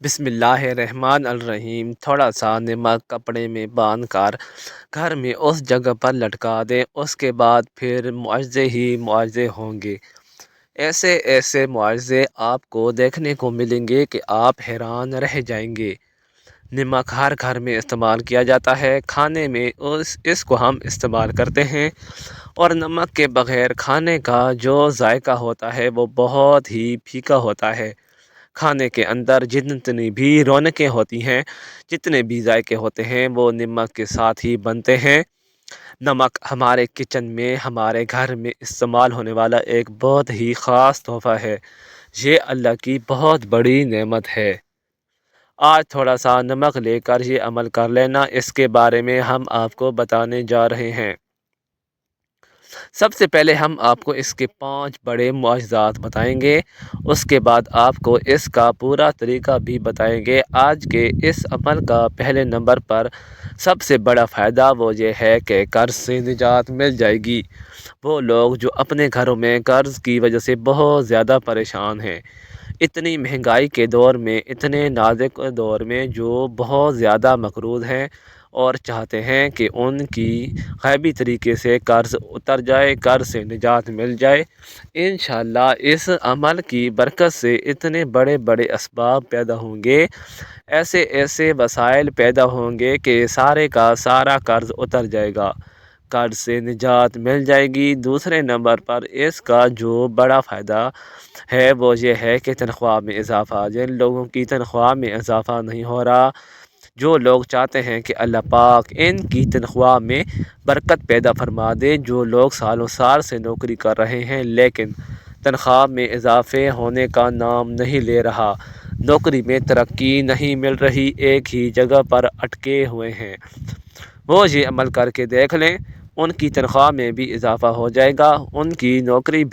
بسم اللہ الرحمن الرحیم۔ تھوڑا سا نمک کپڑے میں باندھ کر گھر میں اس جگہ پر لٹکا دیں، اس کے بعد پھر معجزے ہی معجزے ہوں گے۔ ایسے ایسے معجزے آپ کو دیکھنے کو ملیں گے کہ آپ حیران رہ جائیں گے۔ نمک ہر گھر میں استعمال کیا جاتا ہے، کھانے میں اس کو ہم استعمال کرتے ہیں، اور نمک کے بغیر کھانے کا جو ذائقہ ہوتا ہے وہ بہت ہی پھیکا ہوتا ہے۔ کھانے کے اندر جتنی بھی رونقیں ہوتی ہیں، جتنے بھی ذائقے ہوتے ہیں، وہ نمک کے ساتھ ہی بنتے ہیں۔ نمک ہمارے کچن میں، ہمارے گھر میں استعمال ہونے والا ایک بہت ہی خاص تحفہ ہے۔ یہ اللہ کی بہت بڑی نعمت ہے۔ آج تھوڑا سا نمک لے کر یہ عمل کر لینا، اس کے بارے میں ہم آپ کو بتانے جا رہے ہیں۔ سب سے پہلے ہم آپ کو اس کے 5 بڑے معجزات بتائیں گے، اس کے بعد آپ کو اس کا پورا طریقہ بھی بتائیں گے۔ آج کے اس عمل کا پہلے نمبر پر سب سے بڑا فائدہ وہ یہ ہے کہ قرض سے نجات مل جائے گی۔ وہ لوگ جو اپنے گھروں میں قرض کی وجہ سے بہت زیادہ پریشان ہیں، اتنی مہنگائی کے دور میں، اتنے نازک دور میں، جو بہت زیادہ مقروض ہیں اور چاہتے ہیں کہ ان کی غیبی طریقے سے قرض اتر جائے، قرض سے نجات مل جائے۔ انشاءاللہ اس عمل کی برکت سے اتنے بڑے بڑے اسباب پیدا ہوں گے، ایسے ایسے وسائل پیدا ہوں گے کہ سارے کا سارا قرض اتر جائے گا، قرض سے نجات مل جائے گی۔ دوسرے نمبر پر اس کا جو بڑا فائدہ ہے وہ یہ ہے کہ تنخواہ میں اضافہ۔ جن لوگوں کی تنخواہ میں اضافہ نہیں ہو رہا، جو لوگ چاہتے ہیں کہ اللہ پاک ان کی تنخواہ میں برکت پیدا فرما دے، جو لوگ سالوں سال سے نوکری کر رہے ہیں لیکن تنخواہ میں اضافے ہونے کا نام نہیں لے رہا، نوکری میں ترقی نہیں مل رہی، ایک ہی جگہ پر اٹکے ہوئے ہیں، وہ یہ عمل کر کے دیکھ لیں، ان کی تنخواہ میں بھی اضافہ ہو جائے گا، ان کی نوکری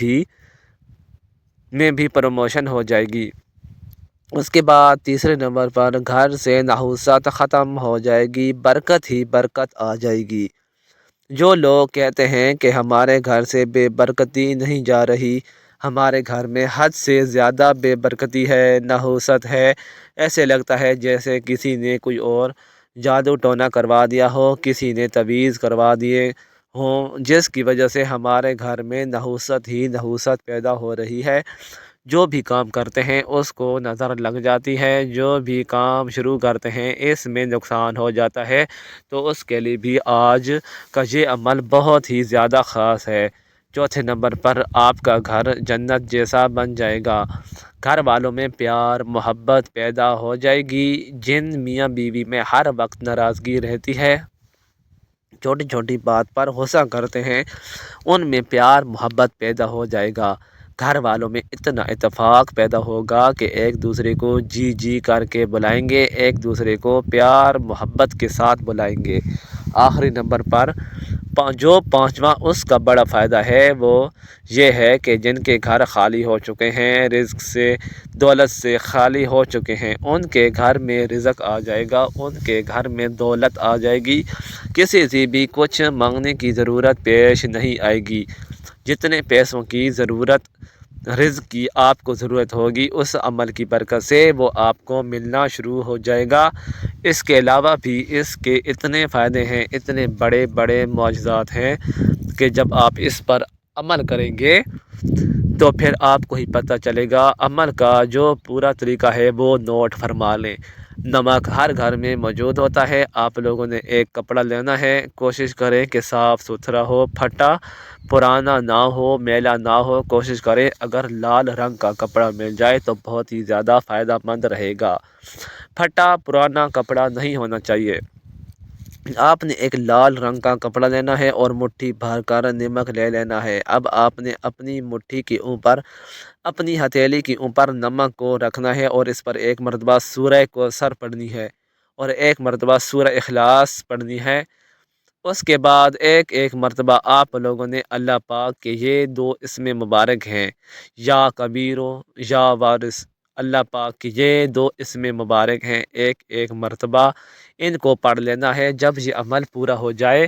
میں بھی پروموشن ہو جائے گی۔ اس کے بعد تیسرے نمبر پر گھر سے نحوست ختم ہو جائے گی، برکت ہی برکت آ جائے گی۔ جو لوگ کہتے ہیں کہ ہمارے گھر سے بے برکتی نہیں جا رہی، ہمارے گھر میں حد سے زیادہ بے برکتی ہے، نحوست ہے، ایسے لگتا ہے جیسے کسی نے کوئی اور جادو ٹونا کروا دیا ہو، کسی نے تعویذ کروا دیے ہوں، جس کی وجہ سے ہمارے گھر میں نحوست ہی نحوست پیدا ہو رہی ہے۔ جو بھی کام کرتے ہیں اس کو نظر لگ جاتی ہے، جو بھی کام شروع کرتے ہیں اس میں نقصان ہو جاتا ہے، تو اس کے لیے بھی آج کا یہ عمل بہت ہی زیادہ خاص ہے۔ چوتھے نمبر پر آپ کا گھر جنت جیسا بن جائے گا، گھر والوں میں پیار محبت پیدا ہو جائے گی۔ جن میاں بیوی میں ہر وقت ناراضگی رہتی ہے، چھوٹی چھوٹی بات پر غصہ کرتے ہیں، ان میں پیار محبت پیدا ہو جائے گا، گھر والوں میں اتنا اتفاق پیدا ہوگا کہ ایک دوسرے کو جی جی کر کے بلائیں گے، ایک دوسرے کو پیار محبت کے ساتھ بلائیں گے۔ آخری نمبر پر جو 5واں اس کا بڑا فائدہ ہے وہ یہ ہے کہ جن کے گھر خالی ہو چکے ہیں، رزق سے دولت سے خالی ہو چکے ہیں، ان کے گھر میں رزق آ جائے گا، ان کے گھر میں دولت آ جائے گی، کسی سے بھی کچھ مانگنے کی ضرورت پیش نہیں آئے گی۔ جتنے پیسوں کی ضرورت، رزق کی آپ کو ضرورت ہوگی، اس عمل کی برکت سے وہ آپ کو ملنا شروع ہو جائے گا۔ اس کے علاوہ بھی اس کے اتنے فائدے ہیں، اتنے بڑے بڑے معجزات ہیں کہ جب آپ اس پر عمل کریں گے تو پھر آپ کو ہی پتہ چلے گا۔ عمل کا جو پورا طریقہ ہے وہ نوٹ فرما لیں۔ نمک ہر گھر میں موجود ہوتا ہے، آپ لوگوں نے ایک کپڑا لینا ہے، کوشش کریں کہ صاف ستھرا ہو، پھٹا پرانا نہ ہو، میلا نہ ہو، کوشش کریں اگر لال رنگ کا کپڑا مل جائے تو بہت ہی زیادہ فائدہ مند رہے گا۔ پھٹا پرانا کپڑا نہیں ہونا چاہیے۔ آپ نے ایک لال رنگ کا کپڑا لینا ہے اور مٹھی بھر کر نمک لے لینا ہے۔ اب آپ نے اپنی مٹھی کے اوپر، اپنی ہتھیلی کے اوپر نمک کو رکھنا ہے اور اس پر ایک مرتبہ سورہ کوثر پڑھنی ہے اور ایک مرتبہ سورہ اخلاص پڑھنی ہے۔ اس کے بعد ایک ایک مرتبہ آپ لوگوں نے اللہ پاک کے یہ 2 اسم مبارک ہیں، یا کبیرو یا وارث، اللہ پاک کے یہ 2 اسم مبارک ہیں، ایک ایک مرتبہ ان کو پڑھ لینا ہے۔ جب یہ عمل پورا ہو جائے